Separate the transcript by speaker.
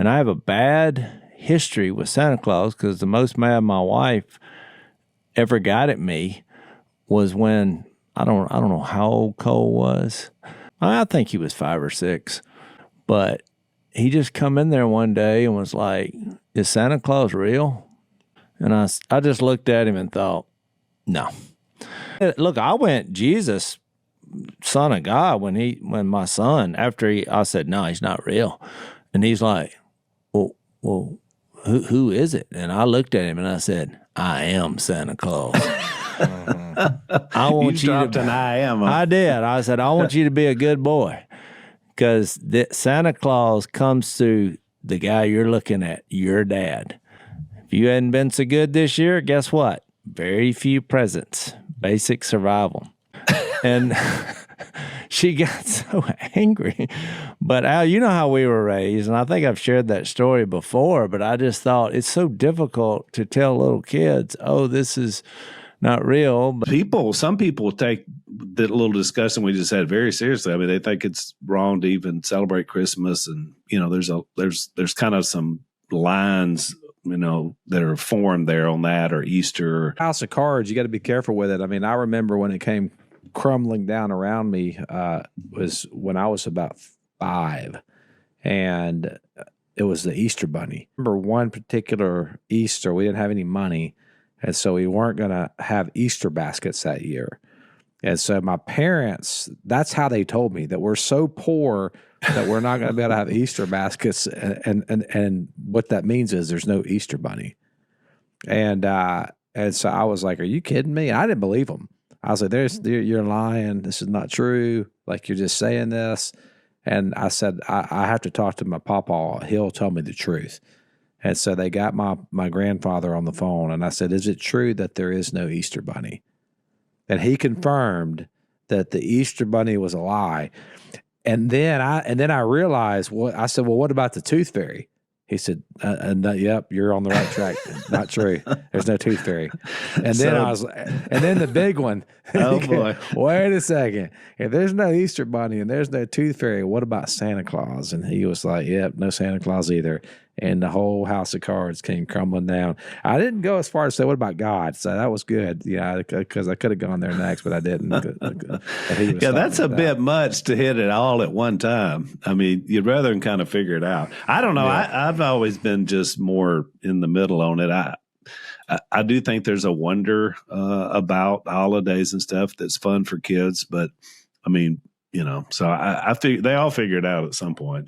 Speaker 1: And I have a bad history with Santa Claus because the most mad my wife ever got at me was when I don't know how old Cole was. I think he was 5 or 6, but he just come in there one day and was like, "Is Santa Claus real?" And I just looked at him and thought, no. Look, I went Jesus, Son of God, when my son, I said, no, he's not real. And he's like, well, who is it? And I looked at him and I said, I am Santa Claus. I want you
Speaker 2: dropped an I am. Huh?
Speaker 1: I did. I said, I want you to be a good boy because Santa Claus comes through the guy you're looking at, your dad. If you hadn't been so good this year, guess what? Very few presents, basic survival. And she got so angry. But Al, you know how we were raised, and I think I've shared that story before, but I just thought it's so difficult to tell little kids, oh, this is not real. But
Speaker 2: some people take that little discussion we just had very seriously. I mean, they think it's wrong to even celebrate Christmas, and there's kind of some lines that are formed there on that, or Easter.
Speaker 3: House of Cards, you got to be careful with it. I mean, I remember when it came crumbling down around me was when I was about 5, and it was the Easter Bunny. I remember one particular Easter, we didn't have any money, and so we weren't going to have Easter baskets that year. And so my parents, that's how they told me that we're so poor that we're not going to be able to have Easter baskets. And what that means is there's no Easter Bunny. And so I was like, are you kidding me? And I didn't believe them. I was like, you're lying. This is not true. Like, you're just saying this. And I said, I have to talk to my papa. He'll tell me the truth. And so they got my grandfather on the phone. And I said, is it true that there is no Easter Bunny? And he confirmed that the Easter Bunny was a lie. And then I realized, I said, well, what about the Tooth Fairy? He said, yep, you're on the right track. Not true. There's no Tooth Fairy. And then the big one.
Speaker 2: Oh boy.
Speaker 3: Wait a second. If there's no Easter Bunny and there's no Tooth Fairy, what about Santa Claus? And he was like, yep, no Santa Claus either. And the whole house of cards came crumbling down. I didn't go as far as say, what about God? So that was good, because I could have gone there next, but I didn't.
Speaker 2: Yeah, that's a bit much to hit it all at one time. I mean, you'd rather kind of figure it out. I don't know. Yeah. I've always been just more in the middle on it. I do think there's a wonder about holidays and stuff that's fun for kids, but I mean, so I think they all figure it out at some point.